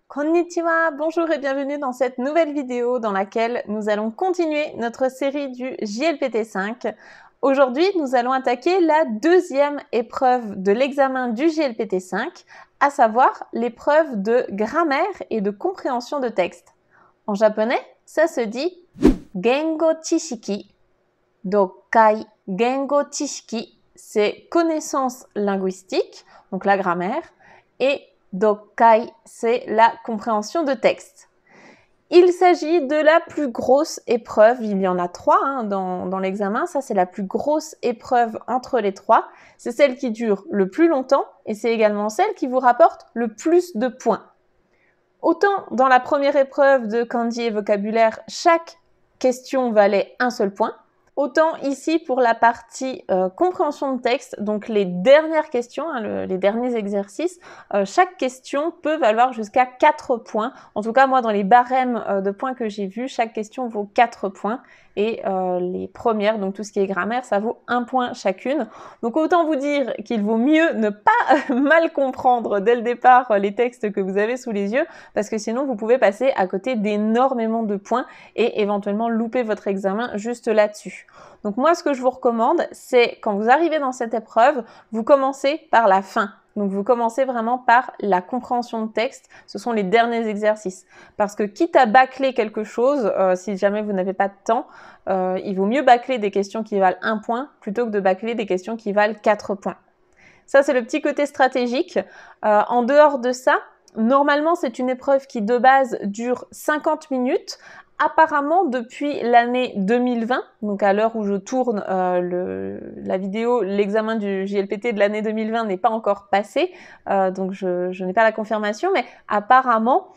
Konnichiwa, bonjour et bienvenue dans cette nouvelle vidéo dans laquelle nous allons continuer notre série du JLPT5. Aujourd'hui, nous allons attaquer la deuxième épreuve de l'examen du JLPT5, à savoir l'épreuve de grammaire et de compréhension de texte. En japonais, ça se dit Gengo Chishiki. Dokai Gengo Chishiki, c'est connaissance linguistique, donc la grammaire, et Dokai, c'est la compréhension de texte. Il s'agit de la plus grosse épreuve, il y en a trois dans l'examen, ça c'est la plus grosse épreuve entre les trois, c'est celle qui dure le plus longtemps et c'est également celle qui vous rapporte le plus de points. Autant dans la première épreuve de kanji et vocabulaire, chaque question valait un seul point, autant ici pour la partie compréhension de texte, donc les dernières questions, les derniers exercices, chaque question peut valoir jusqu'à 4 points. En tout cas, moi, dans les barèmes de points que j'ai vus, chaque question vaut 4 points. Et les premières, donc tout ce qui est grammaire, ça vaut 1 point chacune. Donc autant vous dire qu'il vaut mieux ne pas mal comprendre dès le départ les textes que vous avez sous les yeux, parce que sinon vous pouvez passer à côté d'énormément de points et éventuellement louper votre examen juste là-dessus. Donc moi, ce que je vous recommande, c'est quand vous arrivez dans cette épreuve, vous commencez par la fin. Donc vous commencez vraiment par la compréhension de texte, ce sont les derniers exercices. Parce que quitte à bâcler quelque chose, si jamais vous n'avez pas de temps, il vaut mieux bâcler des questions qui valent 1 point plutôt que de bâcler des questions qui valent 4 points. Ça, c'est le petit côté stratégique. En dehors de ça, normalement, c'est une épreuve qui, de base, dure 50 minutes. Apparemment, depuis l'année 2020, donc à l'heure où je tourne la vidéo, l'examen du JLPT de l'année 2020 n'est pas encore passé, donc je n'ai pas la confirmation, mais apparemment,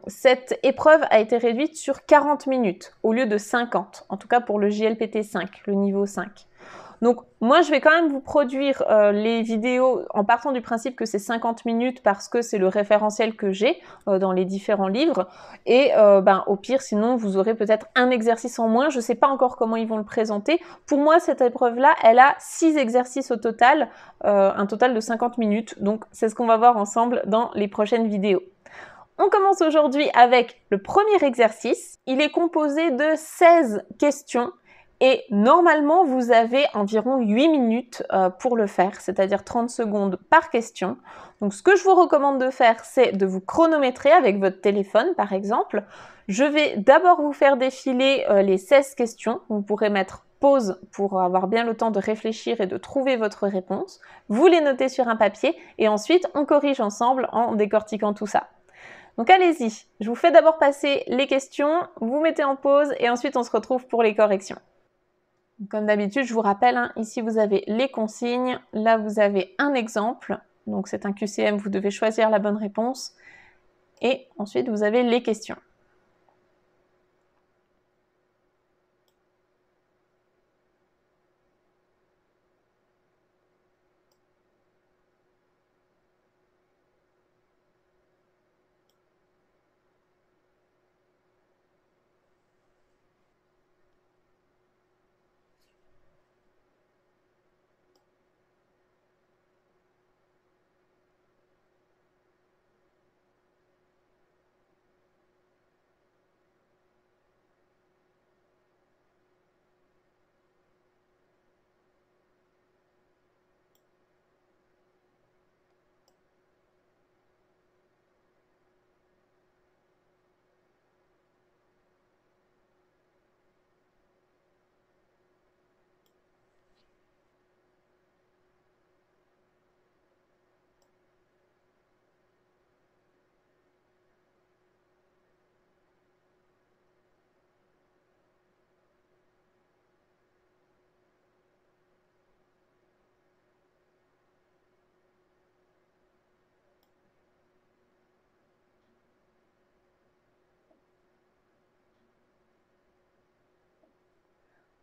cette épreuve a été réduite sur 40 minutes au lieu de 50, en tout cas pour le JLPT 5, le niveau 5. Donc moi, je vais quand même vous produire les vidéos en partant du principe que c'est 50 minutes parce que c'est le référentiel que j'ai dans les différents livres. Et au pire, sinon, vous aurez peut-être un exercice en moins. Je ne sais pas encore comment ils vont le présenter. Pour moi, cette épreuve-là, elle a 6 exercices au total, un total de 50 minutes. Donc c'est ce qu'on va voir ensemble dans les prochaines vidéos. On commence aujourd'hui avec le premier exercice. Il est composé de 16 questions. Et normalement, vous avez environ 8 minutes pour le faire, c'est-à-dire 30 secondes par question. Donc ce que je vous recommande de faire, c'est de vous chronométrer avec votre téléphone, par exemple. Je vais d'abord vous faire défiler les 16 questions. Vous pourrez mettre pause pour avoir bien le temps de réfléchir et de trouver votre réponse. Vous les notez sur un papier et ensuite, on corrige ensemble en décortiquant tout ça. Donc allez-y, je vous fais d'abord passer les questions, vous mettez en pause et ensuite on se retrouve pour les corrections. Comme d'habitude, je vous rappelle, ici vous avez les consignes, là vous avez un exemple, donc c'est un QCM, vous devez choisir la bonne réponse, et ensuite vous avez les questions.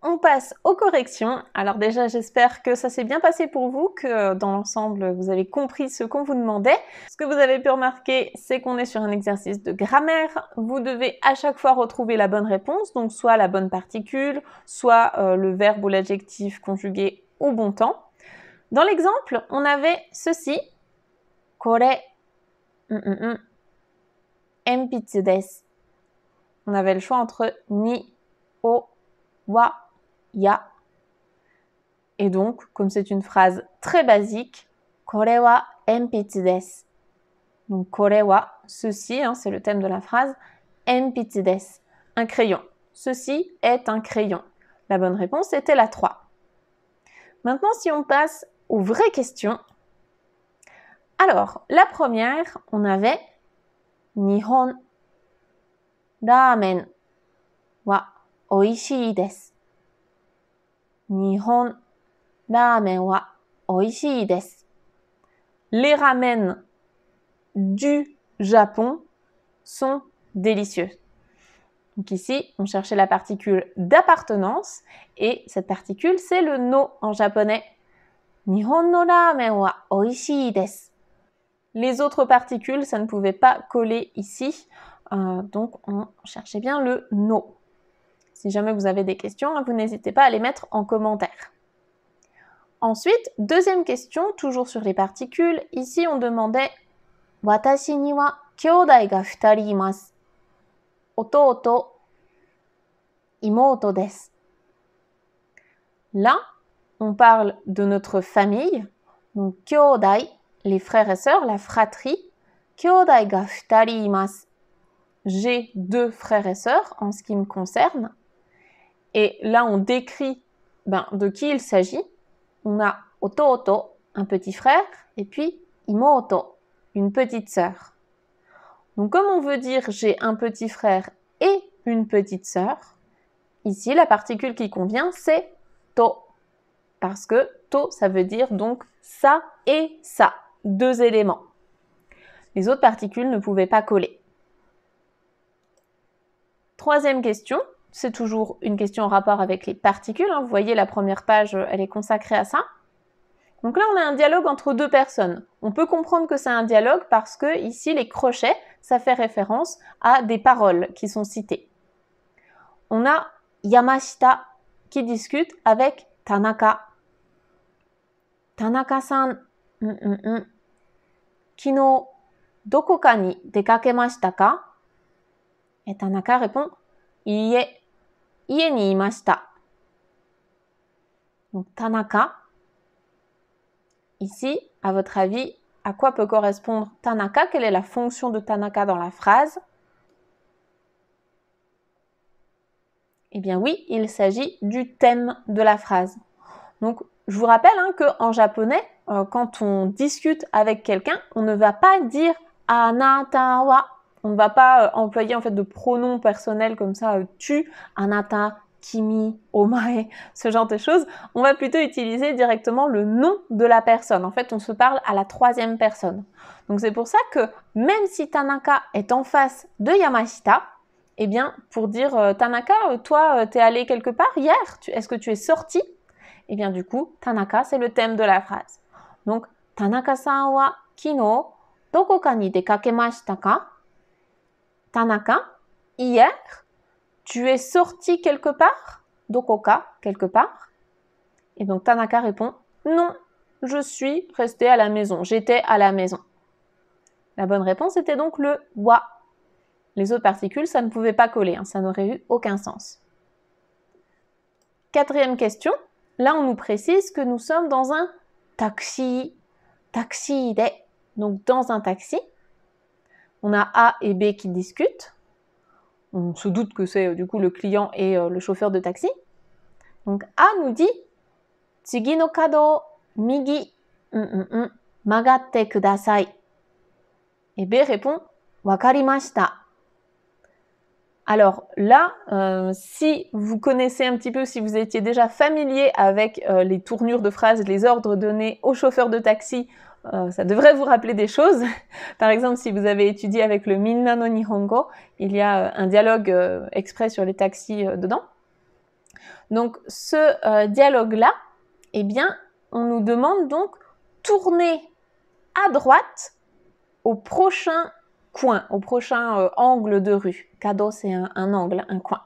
On passe aux corrections. Alors déjà, j'espère que ça s'est bien passé pour vous, que dans l'ensemble, vous avez compris ce qu'on vous demandait. Ce que vous avez pu remarquer, c'est qu'on est sur un exercice de grammaire. Vous devez à chaque fois retrouver la bonne réponse, donc soit la bonne particule, soit le verbe ou l'adjectif conjugué au bon temps. Dans l'exemple, on avait ceci. Kore. enpitsu desu. On avait le choix entre ni, o, wa, ya. Et donc, comme c'est une phrase très basique, kore wa enpitsu desu. Donc, kore wa, ceci, hein, c'est le thème de la phrase, enpitsu desu, un crayon. Ceci est un crayon. La bonne réponse était la 3. Maintenant, si on passe aux vraies questions. Alors, la première, on avait Nihon ramen wa oishii desu. Nihon ramen wa oishii desu. Les ramen du Japon sont délicieux. Donc ici, on cherchait la particule d'appartenance et cette particule, c'est le no en japonais. Nihon no ramen wa oishii desu. Les autres particules, ça ne pouvait pas coller ici, donc on cherchait bien le no. Si jamais vous avez des questions, vous n'hésitez pas à les mettre en commentaire. Ensuite, deuxième question, toujours sur les particules. Ici, on demandait Watashi ni wa kyōdai ga futari imasu. Otouto, imouto desu. Là, on parle de notre famille. Donc, kyōdai, les frères et sœurs, la fratrie. Kyōdai ga futari imasu. J'ai 2 frères et sœurs en ce qui me concerne. Et là, on décrit de qui il s'agit. On a otouto, un petit frère, et puis imouto, une petite sœur. Donc, comme on veut dire j'ai un petit frère et une petite sœur, ici, la particule qui convient, c'est to. Parce que to, ça veut dire donc ça et ça, 2 éléments. Les autres particules ne pouvaient pas coller. Troisième question, c'est toujours une question en rapport avec les particules. Vous voyez, la première page, elle est consacrée à ça. Donc là, on a un dialogue entre 2 personnes. On peut comprendre que c'est un dialogue parce que ici, les crochets, ça fait référence à des paroles qui sont citées. On a Yamashita qui discute avec Tanaka. Tanaka-san, kino, dokoka ni dekakemashita ka? Et Tanaka répond, iie, ie ni imashita. Donc Tanaka. Ici, à votre avis, à quoi peut correspondre Tanaka? Quelle est la fonction de Tanaka dans la phrase? Eh bien oui, il s'agit du thème de la phrase. Donc, je vous rappelle qu'en japonais, quand on discute avec quelqu'un, on ne va pas dire « anata wa ». On ne va pas employer en fait de pronoms personnels comme ça « tu »,« anata », kimi, omae, ce genre de choses. On va plutôt utiliser directement le nom de la personne. En fait, on se parle à la 3e personne. Donc, c'est pour ça que même si Tanaka est en face de Yamashita, eh bien, pour dire Tanaka, toi, t'es allé quelque part hier? Est-ce que tu es sorti? Eh bien, du coup, Tanaka, c'est le thème de la phrase. Donc, Tanaka-san wa kino dokoka ni dekakemashita ka? Tanaka, hier, tu es sorti quelque part? Dokoka, quelque part. Et donc, Tanaka répond, non, je suis resté à la maison. J'étais à la maison. La bonne réponse était donc le wa. Les autres particules, ça ne pouvait pas coller. Ça n'aurait eu aucun sens. 4e question. Là, on nous précise que nous sommes dans un taxi. Taxi de. Donc, dans un taxi. On a A et B qui discutent. On se doute que c'est du coup le client et le chauffeur de taxi. Donc, A nous dit Tsugi no kado migi magatte kudasai. Et B répond Wakarimashita. Alors là, si vous connaissez un petit peu, si vous étiez déjà familier avec les tournures de phrases, les ordres donnés au chauffeur de taxi, ça devrait vous rappeler des choses. Par exemple, si vous avez étudié avec le Minna no Nihongo, il y a un dialogue exprès sur les taxis dedans. Donc ce dialogue-là, eh bien, on nous demande donc tourner à droite au prochain coin, au prochain angle de rue. Kado, c'est un angle, un coin.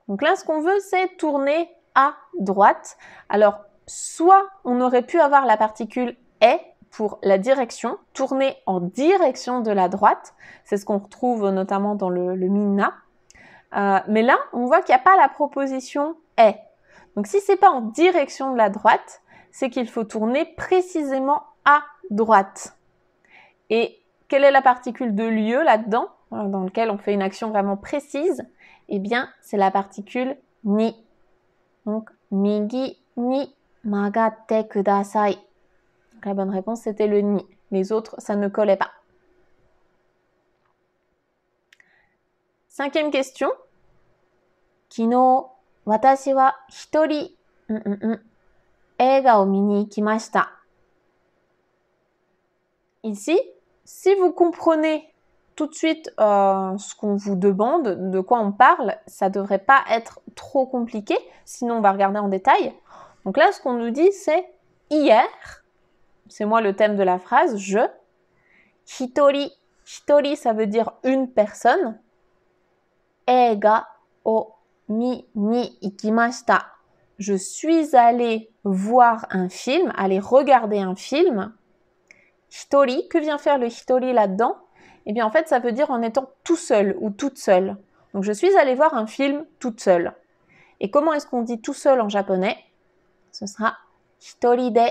Donc là, ce qu'on veut, c'est tourner à droite. Alors, soit on aurait pu avoir la particule est pour la direction, tourner en direction de la droite. C'est ce qu'on retrouve notamment dans le minna. Mais là, on voit qu'il n'y a pas la proposition est. Donc si c'est pas en direction de la droite, c'est qu'il faut tourner précisément à droite. Et quelle est la particule de lieu là-dedans, dans lequel on fait une action vraiment précise? Eh bien, c'est la particule ni. Donc, migi ni magatte kudasai. Donc, la bonne réponse, c'était le ni. Les autres, ça ne collait pas. 5e question. Kino, watashi wa hitori, eiga o mini ikimashita. Ici, si vous comprenez tout de suite ce qu'on vous demande, de quoi on parle, ça ne devrait pas être trop compliqué, sinon on va regarder en détail. Donc là, ce qu'on nous dit, c'est hier, c'est moi le thème de la phrase, je. Hitori, hitori, ça veut dire une personne. Eiga o mi ni ikimashita. Je suis allée voir un film, aller regarder un film. Hitori, que vient faire le hitori là-dedans? Eh bien, en fait, ça veut dire en étant tout seul ou toute seule. Donc, je suis allée voir un film toute seule. Et comment est-ce qu'on dit tout seul en japonais? Ce sera hitori de.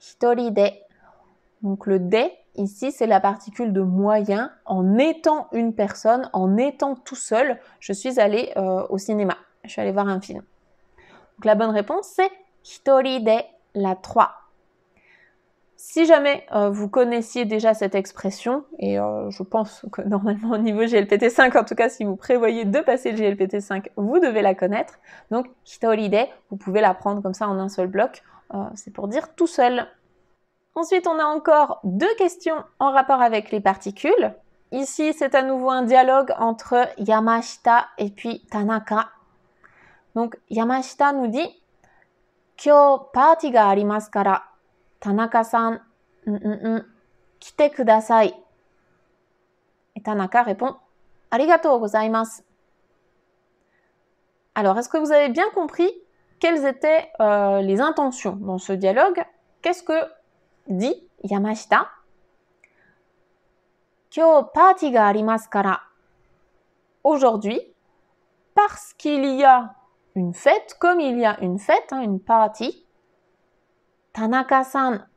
Hitori de. Donc, le de, ici, c'est la particule de moyen. En étant une personne, en étant tout seul, je suis allée au cinéma. Je suis allée voir un film. Donc, la bonne réponse, c'est hitori de, la 3. Si jamais vous connaissiez déjà cette expression, et je pense que normalement au niveau GLPT5, en tout cas si vous prévoyez de passer le GLPT5, vous devez la connaître. Donc, hitori de, vous pouvez la prendre comme ça en un seul bloc, c'est pour dire tout seul. Ensuite, on a encore 2 questions en rapport avec les particules. Ici, c'est à nouveau un dialogue entre Yamashita et puis Tanaka. Donc, Yamashita nous dit « Kyou party ga arimasu kara. Tanaka-san, kite kudasai. » Et Tanaka répond « Arigatou gozaimasu. » Alors, est-ce que vous avez bien compris quelles étaient les intentions dans ce dialogue? Qu'est-ce que dit Yamashita? Kyou party ga arimasu kara. Aujourd'hui, parce qu'il y a une fête, comme il y a une fête, une party, Tanaka-san,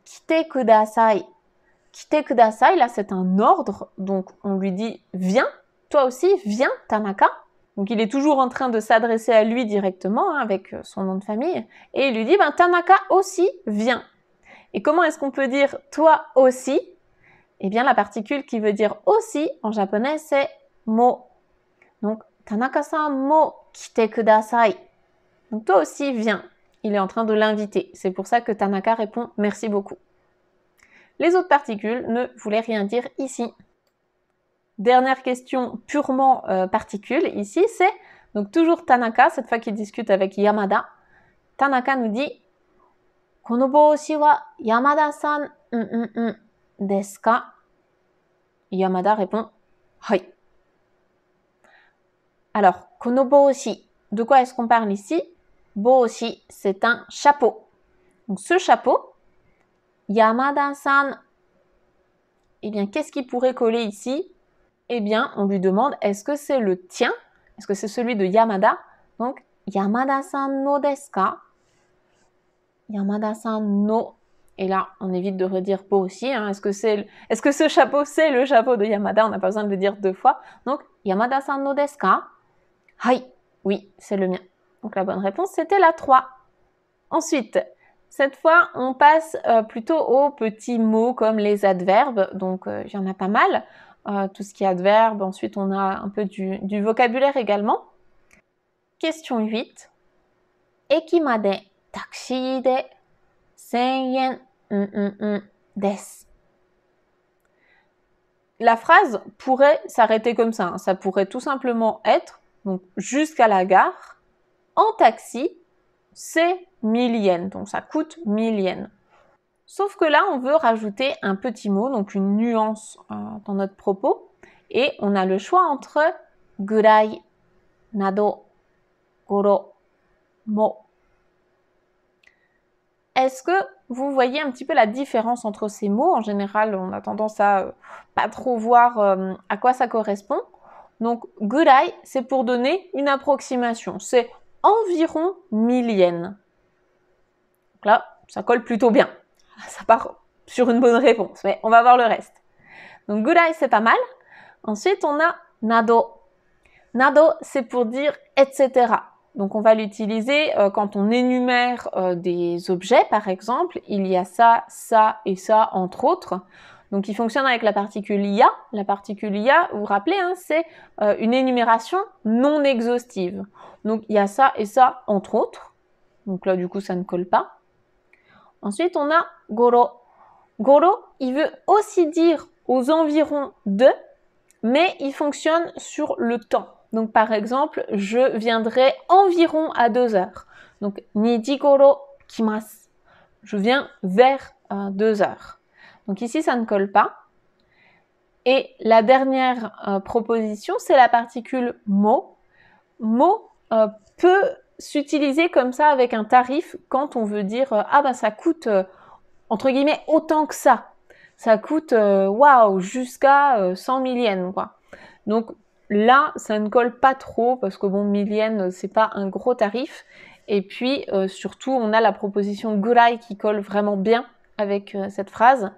kite kudasai. Kite kudasai, là c'est un ordre, donc on lui dit viens, toi aussi viens Tanaka. Donc il est toujours en train de s'adresser à lui directement avec son nom de famille et il lui dit Tanaka aussi viens. Et comment est-ce qu'on peut dire toi aussi? Eh bien la particule qui veut dire aussi en japonais c'est mo. Donc Tanaka-san mo kite kudasai. Donc toi aussi viens. Il est en train de l'inviter. C'est pour ça que Tanaka répond « Merci beaucoup ». Les autres particules ne voulaient rien dire ici. Dernière question purement particule ici, c'est donc toujours Tanaka, cette fois qu'il discute avec Yamada. Tanaka nous dit « Kono boushi wa Yamada-san desu ka ?» Yamada répond « Hai ». Alors, kono boushi, de quoi est-ce qu'on parle ici? Boshi, c'est un chapeau. Donc ce chapeau, Yamada-san, eh bien qu'est-ce qui pourrait coller ici? Eh bien on lui demande est-ce que c'est le tien? Est-ce que c'est celui de Yamada? Donc Yamada-san no desu ka? Yamada-san no. Et là on évite de redire Boshi. Est-ce que ce chapeau c'est le chapeau de Yamada? On n'a pas besoin de le dire 2 fois. Donc Yamada-san no desu ka? Hai, oui, c'est le mien. Donc la bonne réponse, c'était la 3. Ensuite, cette fois, on passe plutôt aux petits mots comme les adverbes. Donc, il y en a pas mal. Tout ce qui est adverbe. Ensuite, on a un peu du vocabulaire également. Question 8. Eki made taxi de 1000 yen desu. La phrase pourrait s'arrêter comme ça. Ça pourrait tout simplement être donc jusqu'à la gare. En taxi, c'est 1000 yens, donc ça coûte 1000 yens. Sauf que là, on veut rajouter un petit mot, donc une nuance dans notre propos, et on a le choix entre gurai, nado, goro, mo. est-ce que vous voyez un petit peu la différence entre ces mots? En général, on a tendance à pas trop voir à quoi ça correspond. Donc, gurai, c'est pour donner une approximation. C'est environ 1000 yens. Donc là, ça colle plutôt bien. Ça part sur une bonne réponse, mais on va voir le reste. Donc, gurai, c'est pas mal. Ensuite, on a nado. Nado, c'est pour dire etc. Donc, on va l'utiliser quand on énumère des objets, par exemple. Il y a ça, ça et ça, entre autres. Donc, il fonctionne avec la particule ya. La particule ya, vous vous rappelez, hein, c'est une énumération non exhaustive. Donc, il y a ça et ça, entre autres. Donc là, du coup, ça ne colle pas. Ensuite, on a goro. Goro, il veut aussi dire aux environs de, mais il fonctionne sur le temps. Donc, par exemple, je viendrai environ à 2 heures. Donc, niji goro kimasu. Je viens vers 2 heures. Donc, ici, ça ne colle pas. Et la dernière proposition, c'est la particule mo. Mo peut s'utiliser comme ça avec un tarif quand on veut dire ah ben ça coûte entre guillemets autant que ça. Ça coûte waouh jusqu'à 100 000 yens quoi. Donc là, ça ne colle pas trop parce que bon, 1000 yens, c'est pas un gros tarif. Et puis surtout, on a la proposition gurai qui colle vraiment bien avec cette phrase.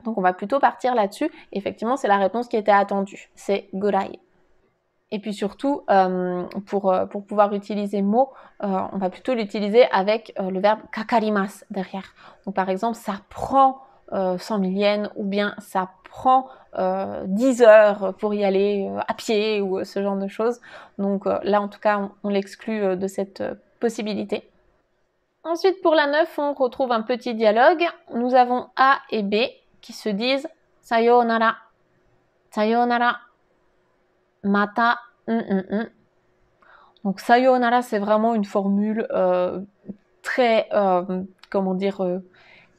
Donc on va plutôt partir là-dessus. Effectivement, c'est la réponse qui était attendue. C'est gurai. Et puis surtout, pour pouvoir utiliser mot, on va plutôt l'utiliser avec le verbe kakarimasu derrière. Donc par exemple, ça prend 100 000 yens ou bien ça prend 10 heures pour y aller à pied ou ce genre de choses. Donc là, en tout cas, on l'exclut de cette possibilité. Ensuite, pour la 9, on retrouve un petit dialogue. Nous avons A et B qui se disent « sayonara »,« sayonara »,« mata », Donc, sayonara, c'est vraiment une formule très, comment dire,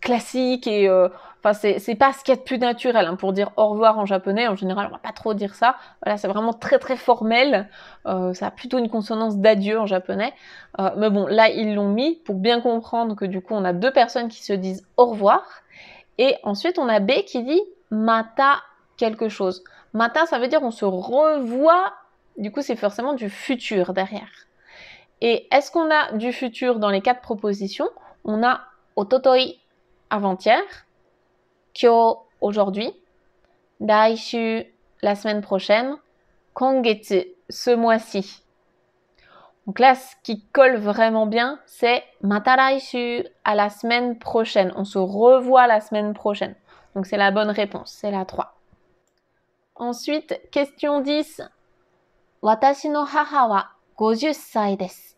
classique et enfin c'est pas ce qu'il y a de plus naturel hein, pour dire au revoir en japonais. En général, on va pas trop dire ça. Voilà, c'est vraiment très très formel. Ça a plutôt une consonance d'adieu en japonais. Mais bon, là ils l'ont mis pour bien comprendre que du coup on a deux personnes qui se disent au revoir. Et ensuite on a B qui dit mata quelque chose. Mata, ça veut dire on se revoit. Du coup, c'est forcément du futur derrière. Et est-ce qu'on a du futur dans les 4 propositions? On a ototoi, avant-hier, kyo, aujourd'hui, daishu, la semaine prochaine, kongetsu, ce mois-ci. Donc là, ce qui colle vraiment bien, c'est mata raishu, à la semaine prochaine. On se revoit la semaine prochaine. Donc c'est la bonne réponse, c'est la 3. Ensuite, question 10. Watashi no haha wa 50 歳です。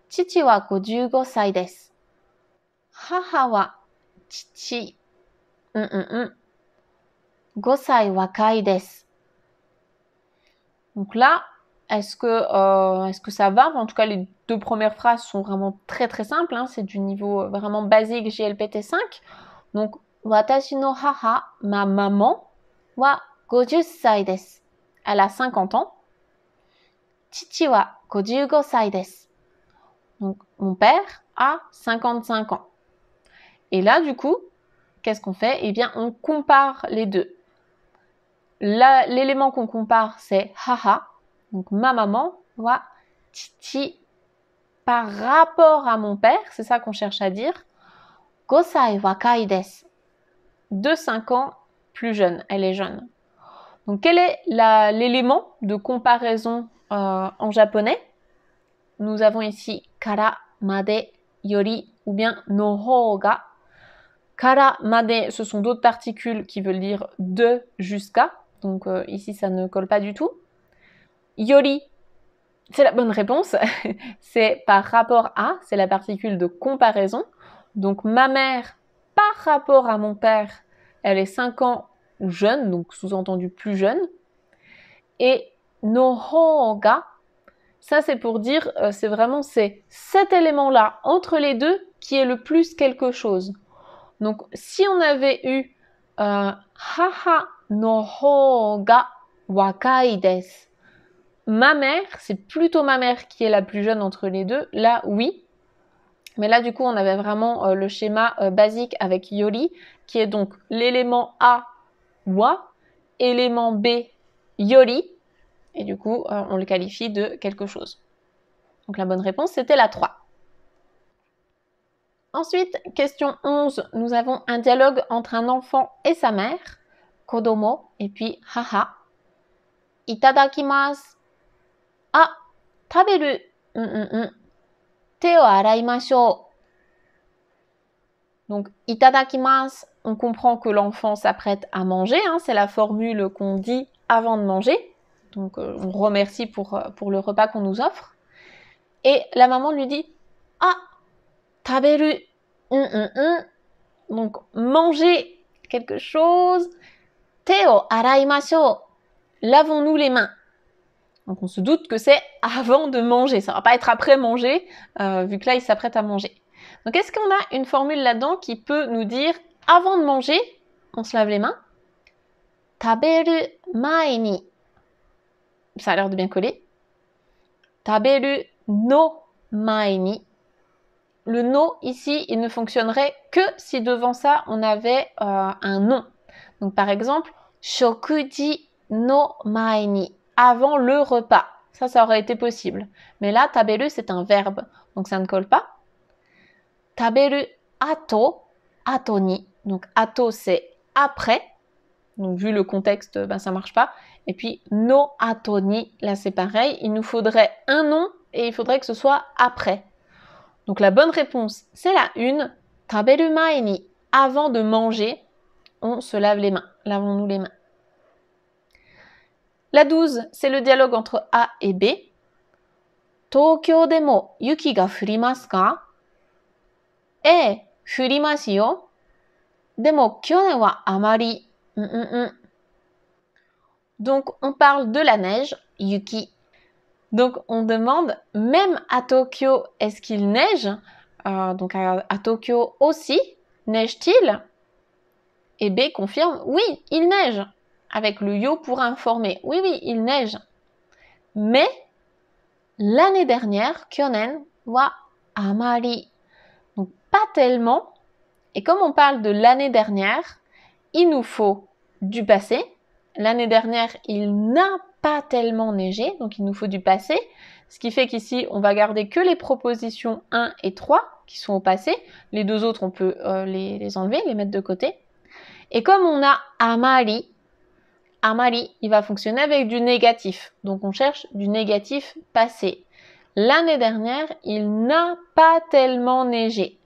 父は55歳です。母は父、5歳若いです。Donc là, est-ce que ça va? En tout cas, les 2 premières phrases sont vraiment très très simples. Hein, c'est du niveau vraiment basique JLPT 5. Donc, watashi no haha, ma maman, wa 50 歳です。Elle a 50 ans. 父は55歳です。Donc, mon père a 55 ans. Et là, du coup, qu'est-ce qu'on fait? Eh bien, on compare les deux. L'élément qu'on compare, c'est haha, donc ma maman, wa chichi, par rapport à mon père, c'est ça qu'on cherche à dire. 5 歳若いです。De 5 ans plus jeune, elle est jeune. Donc, quel est l'élément de comparaison en japonais? Nous avons ici kara, made, yori ou bien no hou ga. Kara, made, ce sont d'autres particules qui veulent dire de jusqu'à. Donc ici, ça ne colle pas du tout. Yori, c'est la bonne réponse. C'est par rapport à, c'est la particule de comparaison. Donc ma mère, par rapport à mon père, elle est 5 ans jeune, donc sous-entendu plus jeune. Et no hou ga, ça c'est pour dire, c'est vraiment cet élément-là entre les deux qui est le plus quelque chose. Donc si on avait eu haha no hou ga wakai desu, ma mère, c'est plutôt ma mère qui est la plus jeune entre les deux. Là, oui. Mais là, du coup, on avait vraiment le schéma basique avec yori, qui est donc l'élément A, wa, élément B, yori, et du coup, on le qualifie de quelque chose. Donc la bonne réponse, c'était la 3. Ensuite, question 11, nous avons un dialogue entre un enfant et sa mère, kodomo, et puis haha. Itadakimasu. Ah, taberu. Te o araimashou. Donc, itadakimasu, on comprend que l'enfant s'apprête à manger, hein, c'est la formule qu'on dit avant de manger. Donc, on remercie pour le repas qu'on nous offre. Et la maman lui dit « Ah, taberu. Donc, manger quelque chose. Te o araimashou. Lavons-nous les mains. Donc, on se doute que c'est avant de manger. Ça ne va pas être après manger, vu que là, il s'apprête à manger. Donc, est-ce qu'on a une formule là-dedans qui peut nous dire « Avant de manger, on se lave les mains. Taberu mae ni. » Ça a l'air de bien coller. Taberu no mae ni. Le no, ici, il ne fonctionnerait que si devant ça, on avait un nom. Donc, par exemple, shokuji no mae ni. Avant le repas. Ça aurait été possible. Mais là, taberu, c'est un verbe. Donc, ça ne colle pas. Taberu ato, ato ni. Donc, ato, c'est après. Donc, vu le contexte, ben, ça ne marche pas. Et puis, no ato ni, là, c'est pareil. Il nous faudrait un nom et il faudrait que ce soit après. Donc, la bonne réponse, c'est la 1. Taberu mae ni. Avant de manger, on se lave les mains. Lavons-nous les mains. La 12, c'est le dialogue entre A et B. Tokyo demo yuki ga furimasu ka? E, furimasu yo. Demo kyonen wa amari. Donc, on parle de la neige, yuki. Donc, on demande, même à Tokyo, est-ce qu'il neige? Donc, à Tokyo aussi, neige-t-il? Et B confirme, oui, il neige. Avec le yo pour informer. Oui, il neige. Mais, l'année dernière, kyonen wa amari. Donc, pas tellement. Et comme on parle de l'année dernière, il nous faut du passé. L'année dernière, il n'a pas tellement neigé, donc il nous faut du passé. Ce qui fait qu'ici, on va garder que les propositions 1 et 3 qui sont au passé. Les deux autres, on peut les enlever, les mettre de côté. Et comme on a amari, il va fonctionner avec du négatif. Donc on cherche du négatif passé. L'année dernière, il n'a pas tellement neigé.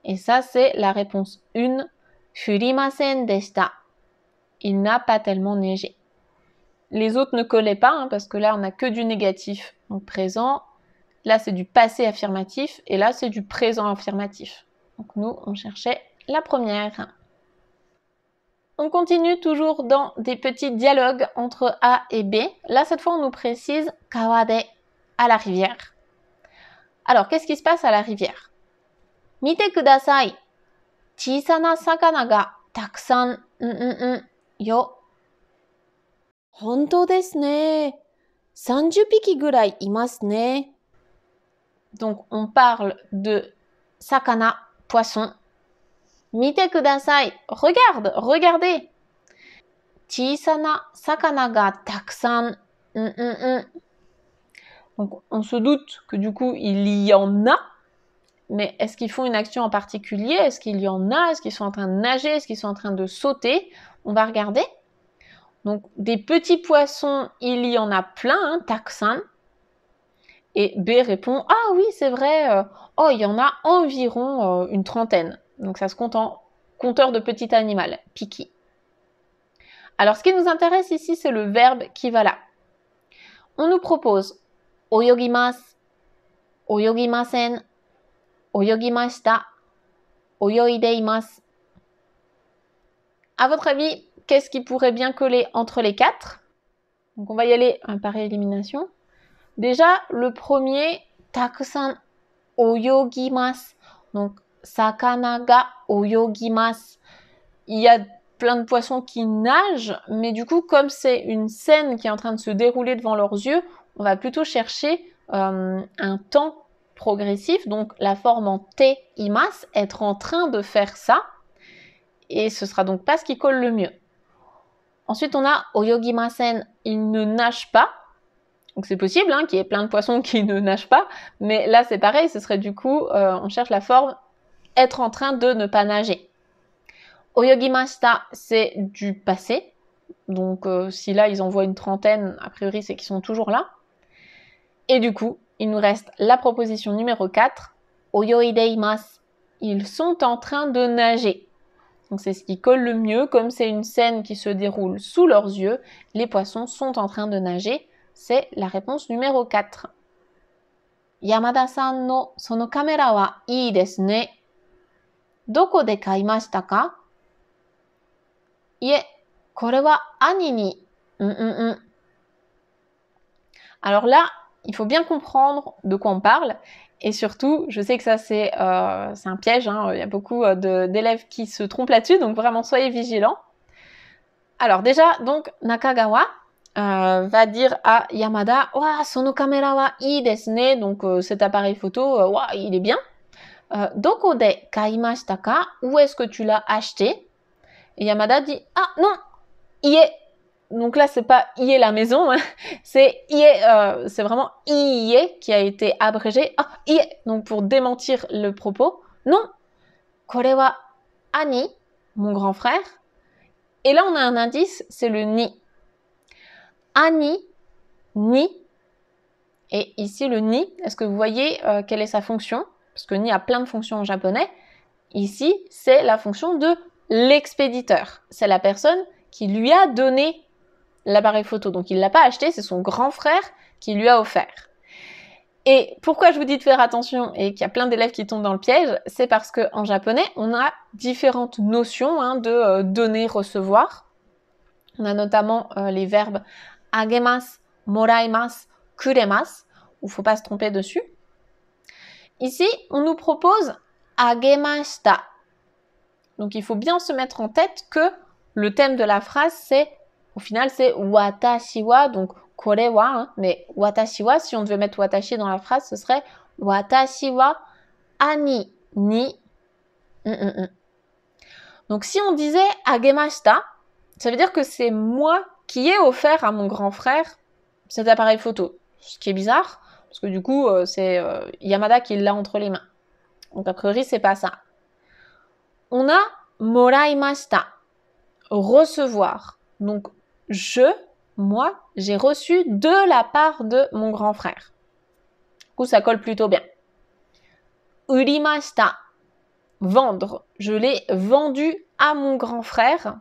Et ça, c'est la réponse 1. Furimasen deshita. Il n'a pas tellement neigé. Les autres ne collaient pas, hein, parce que là, on n'a que du négatif. Donc présent, là, c'est du passé affirmatif, et là, c'est du présent affirmatif. Donc nous, on cherchait la première. On continue toujours dans des petits dialogues entre A et B. Là, cette fois, on nous précise kawade, à la rivière. Alors, qu'est-ce qui se passe à la rivière? Mite kudasai. Chisana sakana ga takusan yo. Honto desu ne. 30 piki gurai imasu ne. Donc, on parle de sakana, poisson. Mite kudasai. Regardez. Chisana sakana ga takusan. Donc, on se doute que du coup, il y en a. Mais est-ce qu'ils font une action en particulier? Est-ce qu'il y en a? Est-ce qu'ils sont en train de nager? Est-ce qu'ils sont en train de sauter? On va regarder. Donc, des petits poissons, il y en a plein, hein, takusan. Et B répond, ah oui, c'est vrai, il y en a environ une trentaine. Donc, ça se compte en compteur de petit animal, piki. Alors, ce qui nous intéresse ici, c'est le verbe qui va là. On nous propose oyogimasu, oyogimasen, oyogimashita, oyoideimasu. À votre avis, qu'est-ce qui pourrait bien coller entre les quatre? Donc, on va y aller par élimination. Déjà, le premier, takusan oyogimasu. Donc, sakana ga oyogimasu. Il y a plein de poissons qui nagent, mais du coup, comme c'est une scène qui est en train de se dérouler devant leurs yeux, on va plutôt chercher un temps progressif, donc la forme en te imasu, être en train de faire ça, et ce sera donc pas ce qui colle le mieux. Ensuite, on a oyogimasen, il ne nage pas. Donc c'est possible hein, qu'il y ait plein de poissons qui ne nagent pas, mais là c'est pareil, ce serait du coup, on cherche la forme être en train de ne pas nager. Oyogimashita, c'est du passé. Donc si là ils envoient une trentaine, a priori c'est qu'ils sont toujours là. Et du coup, il nous reste la proposition numéro 4. Oyoideimasu. Ils sont en train de nager. Donc c'est ce qui colle le mieux. Comme c'est une scène qui se déroule sous leurs yeux, les poissons sont en train de nager. C'est la réponse numéro 4. Yamada-san no sono kamera wa ii desu ne. Doko de kaimashita ka? Ie, kore wa ani ni. Alors là, il faut bien comprendre de quoi on parle. Et surtout, je sais que ça c'est un piège, hein. Il y a beaucoup d'élèves qui se trompent là-dessus, donc vraiment soyez vigilants. Alors déjà, donc Nakagawa va dire à Yamada, wa sono kamera wa ii desu ne, donc cet appareil photo, il est bien. Doko de kaimashita ka? Où est-ce que tu l'as acheté? Et Yamada dit, ah non, ie. Donc là, c'est pas ie la maison, hein. C'est ie, c'est vraiment ie qui a été abrégé. Ah, ie, donc pour démentir le propos. Non, kore wa ani, mon grand frère. Et là, on a un indice, c'est le ni. Ani, ni. Et ici, le ni, est-ce que vous voyez quelle est sa fonction? Parce que ni a plein de fonctions en japonais. Ici, c'est la fonction de l'expéditeur. C'est la personne qui lui a donné l'appareil photo. Donc, il ne l'a pas acheté, c'est son grand frère qui lui a offert. Et pourquoi je vous dis de faire attention et qu'il y a plein d'élèves qui tombent dans le piège, c'est parce qu'en japonais, on a différentes notions hein, de donner, recevoir. On a notamment les verbes agemasu, moraimasu, kuremasu, où il ne faut pas se tromper dessus. Ici, on nous propose agemashita. Donc, il faut bien se mettre en tête que le thème de la phrase, c'est, au final, c'est watashi wa, donc kore wa, hein, mais watashi wa, si on devait mettre watashi dans la phrase, ce serait watashi wa ani ni. Donc, si on disait agemashita, ça veut dire que c'est moi qui ai offert à mon grand frère cet appareil photo. Ce qui est bizarre, parce que du coup, c'est Yamada qui l'a entre les mains. Donc, a priori, c'est pas ça. On a moraimashita, recevoir. Donc, moi, j'ai reçu de la part de mon grand frère. Du coup, ça colle plutôt bien. Urimashita, vendre. Je l'ai vendu à mon grand frère.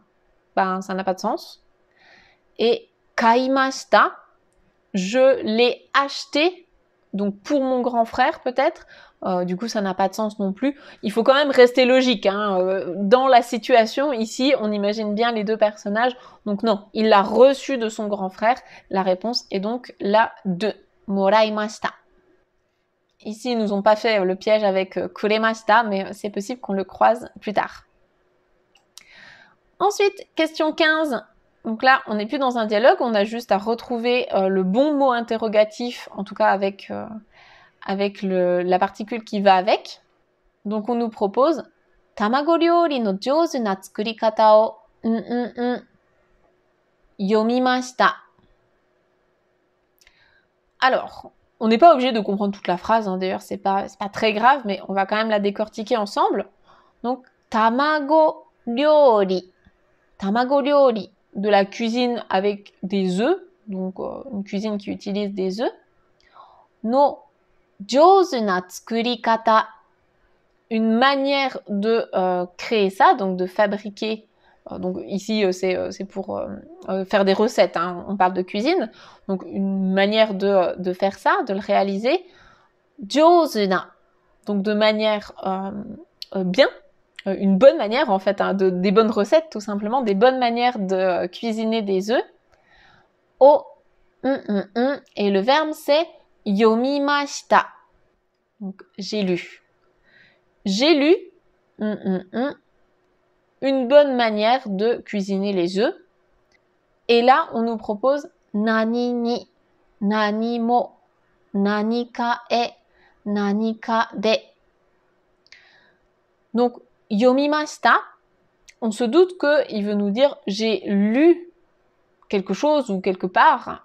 Ben, ça n'a pas de sens. Et kaimashita, je l'ai acheté, donc pour mon grand frère peut-être. Du coup, ça n'a pas de sens non plus. Il faut quand même rester logique. Hein. Dans la situation, ici, on imagine bien les deux personnages. Donc non, il l'a reçu de son grand frère. La réponse est donc la 2. Moraimashita. Ici, ils nous ont pas fait le piège avec kuremashita, mais c'est possible qu'on le croise plus tard. Ensuite, question 15. Donc là, on n'est plus dans un dialogue, on a juste à retrouver le bon mot interrogatif, en tout cas avec la particule qui va avec. Donc on nous propose Tamago ryori no jouzu na tsukurikata o yomimashita. Alors, on n'est pas obligé de comprendre toute la phrase, hein, d'ailleurs c'est pas très grave, mais on va quand même la décortiquer ensemble. Donc, tamago ryori. Tamago ryori, de la cuisine avec des œufs, donc une cuisine qui utilise des œufs. No jouzu na tsukurikata, une manière de créer ça, donc de fabriquer. Donc ici, c'est pour faire des recettes, hein, on parle de cuisine. Donc une manière de faire ça, de le réaliser. Jouzu na, donc de manière bien, une bonne manière en fait, hein, des bonnes recettes tout simplement, des bonnes manières de cuisiner des œufs. O, et le verbe c'est yomimashita. Donc j'ai lu. J'ai lu une bonne manière de cuisiner les œufs. Et là, on nous propose nani ni, nani mo, nani ka e, nanika de. Donc, yomimashita, on se doute qu'il veut nous dire j'ai lu quelque chose ou quelque part,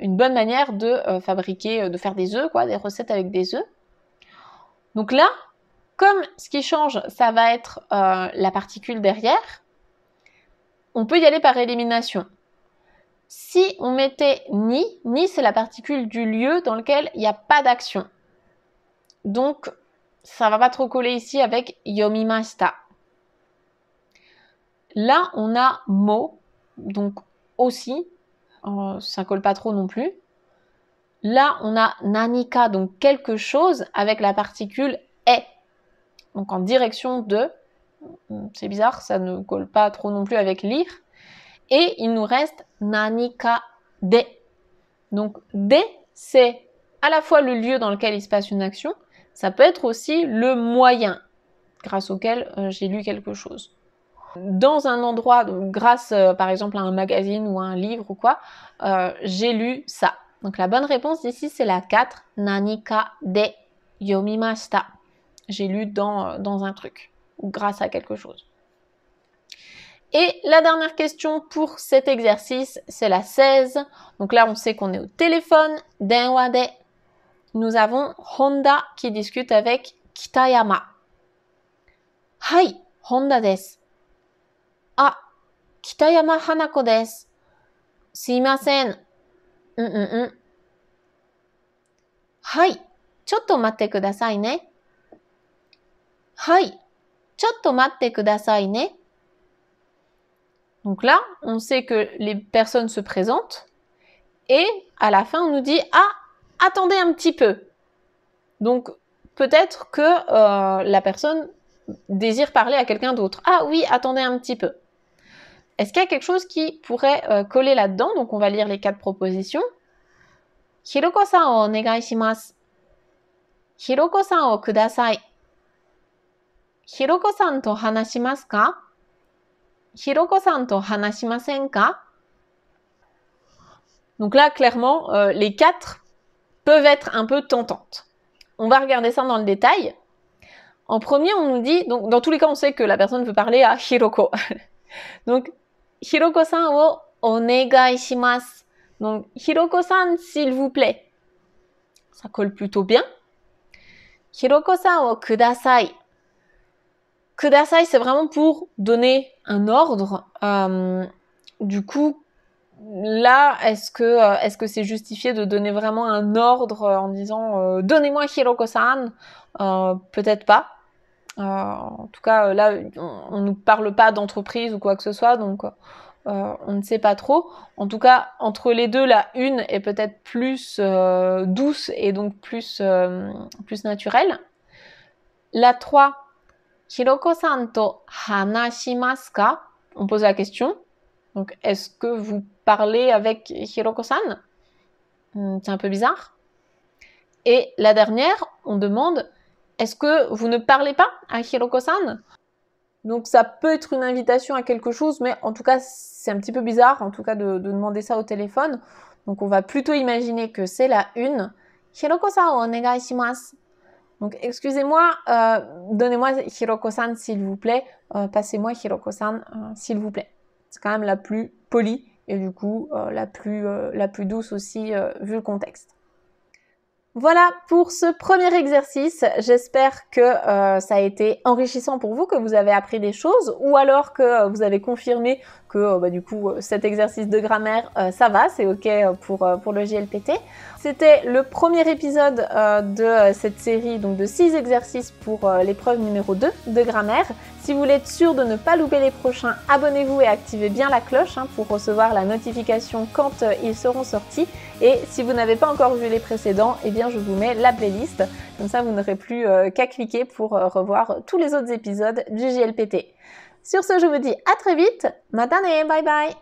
une bonne manière de fabriquer, de faire des œufs, quoi, des recettes avec des œufs. Donc là, comme ce qui change, ça va être la particule derrière, on peut y aller par élimination. Si on mettait ni c'est la particule du lieu dans lequel il n'y a pas d'action. Donc, ça va pas trop coller ici avec yomimashita. Là, on a mo, donc aussi, ça colle pas trop non plus. Là, on a nanika, donc quelque chose, avec la particule est. Donc en direction de, c'est bizarre, ça ne colle pas trop non plus avec lire. Et il nous reste nanika de. Donc de, c'est à la fois le lieu dans lequel il se passe une action, ça peut être aussi le moyen grâce auquel j'ai lu quelque chose. Dans un endroit, donc grâce par exemple à un magazine ou à un livre ou quoi, j'ai lu ça. Donc la bonne réponse ici c'est la 4, nanika de yomimashita. J'ai lu dans un truc, ou grâce à quelque chose. Et la dernière question pour cet exercice, c'est la 16. Donc là, on sait qu'on est au téléphone. Denwa de. Nous avons Honda qui discute avec Kitayama. Hai, Honda desu. Ah, Kitayama Hanako desu. Sumimasen. Hai, chotto matte kudasai ne. Hai, chotto matte kudasai ne. Donc là, on sait que les personnes se présentent et à la fin, on nous dit « Ah, attendez un petit peu ». Donc, peut-être que la personne désire parler à quelqu'un d'autre. « Ah oui, attendez un petit peu ». Est-ce qu'il y a quelque chose qui pourrait coller là-dedans? Donc, on va lire les 4 propositions. « Hiroko-san o onegai shimasu »« Hiroko-san o kudasai »« Hiroko-san to hanashimasu ka » Hiroko-san to hanashimasen ka? Donc là, clairement, les 4 peuvent être un peu tentantes. On va regarder ça dans le détail. En premier, on nous dit, donc dans tous les cas, on sait que la personne veut parler à Hiroko. Donc, Hiroko-san o onegai shimasu. Donc, Hiroko-san, s'il vous plaît. Ça colle plutôt bien. Hiroko-san o kudasai. Kudasai, c'est vraiment pour donner un ordre. Du coup, là, est-ce que c'est justifié de donner vraiment un ordre en disant « Donnez-moi Hiroko-san » Peut-être pas. En tout cas, là, on ne nous parle pas d'entreprise ou quoi que ce soit, donc on ne sait pas trop. En tout cas, entre les deux, la une est peut-être plus douce et donc plus naturelle. La 3, Hiroko-san to hanashimasu ka? On pose la question. Donc, est-ce que vous parlez avec Hiroko-san? C'est un peu bizarre. Et la dernière, on demande, est-ce que vous ne parlez pas à Hiroko-san? Donc, ça peut être une invitation à quelque chose, mais en tout cas, c'est un petit peu bizarre, en tout cas, de demander ça au téléphone. Donc, on va plutôt imaginer que c'est la une. Hiroko-san o onegai shimasu. Donc, excusez-moi, donnez-moi Hiroko-san, s'il vous plaît. Passez-moi Hiroko-san, s'il vous plaît. C'est quand même la plus polie et du coup la plus douce aussi vu le contexte. Voilà pour ce premier exercice. J'espère que ça a été enrichissant pour vous, que vous avez appris des choses ou alors que vous avez confirmé que du coup cet exercice de grammaire ça va, c'est ok pour le JLPT. C'était le premier épisode de cette série donc de 6 exercices pour l'épreuve numéro 2 de grammaire. Si vous voulez être sûr de ne pas louper les prochains, abonnez-vous et activez bien la cloche pour recevoir la notification quand ils seront sortis. Et si vous n'avez pas encore vu les précédents, eh bien je vous mets la playlist. Comme ça, vous n'aurez plus qu'à cliquer pour revoir tous les autres épisodes du JLPT. Sur ce, je vous dis à très vite. Matane, bye bye!